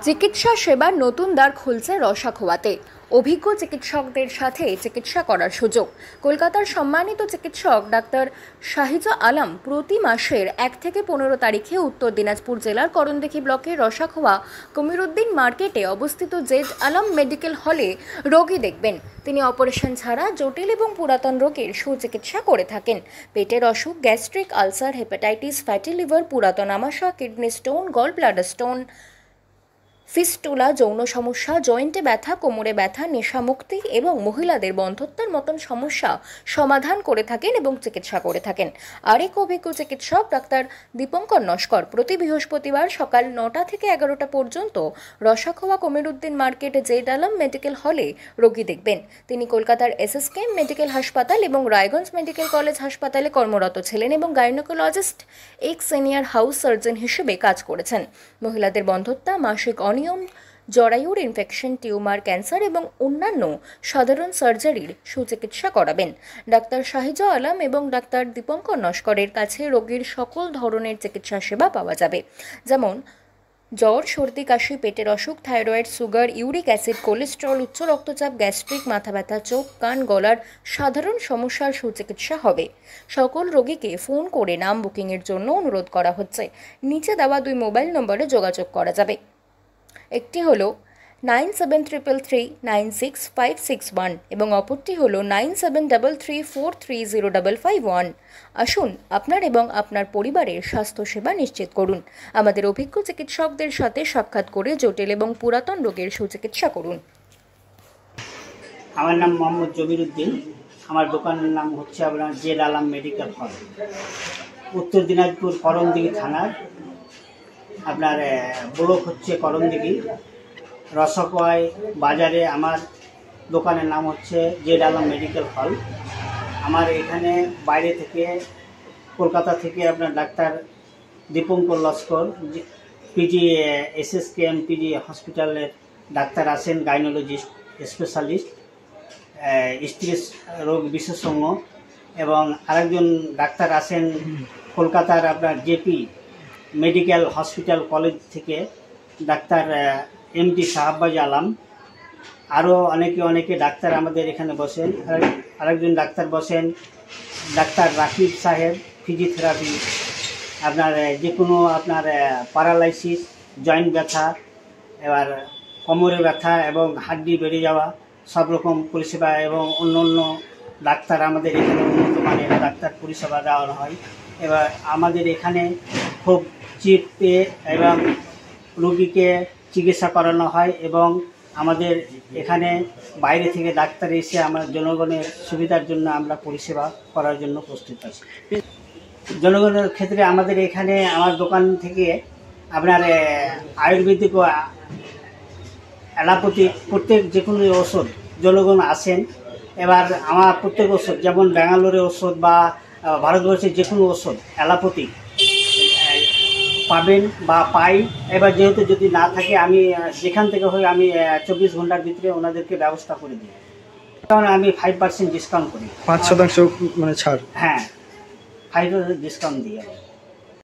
চিকিৎসা সেবার নতুন দ্বার খুলছে রসাখোয়াতে। অভিজ্ঞ চিকিৎসকদের সাথে চিকিৎসা করার সুযোগ। কলকাতার সম্মানিত চিকিৎসক ডাক্তার শাহিজা আলম প্রতি মাসের 1 থেকে 15 তারিখে উত্তর দিনাজপুর জেলার করণদিঘি ব্লকের রসাখোয়া কমিরুদ্দিন মার্কেটে অবস্থিত জেড আলম মেডিকেল হলে রোগী দেখবেন। তিনি অপারেশন ছাড়া জটিল এবং পুরাতন রোগের সুচিকিৎসা করে থাকেন। পেটের অসুখ, gastric ulcer, hepatitis, fatty liver, পুরাতন আমাশা, kidney stone, gall bladder stone, fistula, যৌন সমস্যা, জয়েন্টে ব্যথা, কোমরে ব্যথা, নেশামুক্তি এবং মহিলাদের বন্ধ্যত্বের মতন সমস্যা সমাধান করে থাকেন এবং চিকিৎসা করে থাকেন। আরেক অভিজ্ঞ চিকিৎসক ডাক্তার দীপঙ্কর নস্কর প্রতি বৃহস্পতিবার সকাল 9টা থেকে 11টা পর্যন্ত রসাখোয়া Kamiruddin market Z Alam medical হলে রোগী দেখবেন। তিনি কলকাতার এসএসকেএম মেডিকেল হাসপাতাল এবং রায়গঞ্জ মেডিকেল কলেজ হাসপাতালে কর্মরত ছিলেন এবং gynaecologist x senior house surgeon হিসেবে কাজ করেছেন। মহিলাদের বন্ধ্যতা, মাসিক অনিয়ম, জরায়ুর ইনফেকশন, টিউমার, ক্যান্সার এবং অন্যান্য সাধারণ সার্জারির সুচিকিৎসা করাবেন। ডাক্তার শাহিজা আলম এবং ডাক্তার দীপঙ্কর নস্করের কাছে রোগীর সকল ধরনের চিকিৎসা সেবা পাওয়া যাবে, যেমন জ্বর, সর্দি, কাশি, পেটের অসুখ, thyroid, sugar, uric acid, cholesterol, উচ্চ রক্তচাপ, গ্যাস্ট্রিক, মাথা ব্যথা, চোখ, কান, গলার সাধারণ সমস্যার সুচিকিৎসা হবে। সকল রোগীকে ফোন করে নাম বুকিংয়ের জন্য অনুরোধ করা হচ্ছে। নিচে দেওয়া 2 মোবাইল নম্বরে যোগাযোগ করা যাবে। একটি হলো 9733396561 এবং অপরটি হলো 9733430551। আসুন, আপনার এবং আপনার পরিবারের স্বাস্থ্যসেবা নিশ্চিত করুন। আমাদের অভিজ্ঞ চিকিৎসকদের সাথে সাক্ষাৎ করে জটিল এবং পুরাতন রোগের সুচিকিৎসা করুন। আমার নাম মোহাম্মদ জমিরুদ্দিন। আমার দোকানের নাম হচ্ছে আপনার জেড আলম মেডিকেল হল, উত্তর দিনাজপুর করণদিঘি থানার আপনার ব্লক হচ্ছে করণদিঘি। রসাখোয়ায় বাজারে আমার দোকানের নাম হচ্ছে জেড আলম মেডিকেল হল। আমার এখানে বাইরে থেকে কলকাতা থেকে আপনার doctor Dipankar Laskar PG SSKM PG হসপিটালের ডাক্তার আছেন, গাইনোলজিস্ট স্পেশালিস্ট, স্ত্রী রোগ বিশেষজ্ঞ, এবং আরেকজন ডাক্তার আছেন কলকাতার আপনার জেপি মেডিকেল হসপিটাল কলেজ থেকে ডাক্তার এমডি শাহবাজ আলম। আরও অনেকে ডাক্তার আমাদের এখানে বসেন। আরেকজন ডাক্তার বসেন ডাক্তার রাকিব সাহেব, ফিজিওথেরাপি, আপনার যে কোনো আপনার প্যারালাইসিস, জয়েন্ট ব্যথা, এবার কোমরে ব্যথা এবং হাড্ডি বেড়ে যাওয়া সব রকম পরিষেবা, এবং অন্য ডাক্তার আমাদের এখানে উন্নত মানের ডাক্তার পরিষেবা দেওয়া হয়। এবার আমাদের এখানে খুব চিপে এবং রোগীকে চিকিৎসা করানো হয়, এবং আমাদের এখানে বাইরে থেকে ডাক্তার এসে আমার জনগণের সুবিধার জন্য আমরা পরিষেবা করার জন্য প্রস্তুত আছি। জনগণের ক্ষেত্রে আমাদের এখানে আমার দোকান থেকে আপনার আয়ুর্বেদিক ও অ্যালোপ্যাথিক প্রত্যেক যে কোনো ওষুধ জনগণ আসেন। এবার আমার প্রত্যেক ওষুধ, যেমন ব্যাঙ্গালোরের ওষুধ বা ভারতবর্ষের যে কোনো ওষুধ অ্যালোপ্যাথিক পাবেন বা পাই। এবার যেহেতু যদি না থাকে আমি যেখান থেকে হই আমি 24 ঘন্টার ভিতরে ওনাদেরকে ব্যবস্থা করে দিই। কারণ আমি 5% ডিসকাউন্ট করি, 5% মানে ছাড়। হ্যাঁ, 5% ডিসকাউন্ট দিই।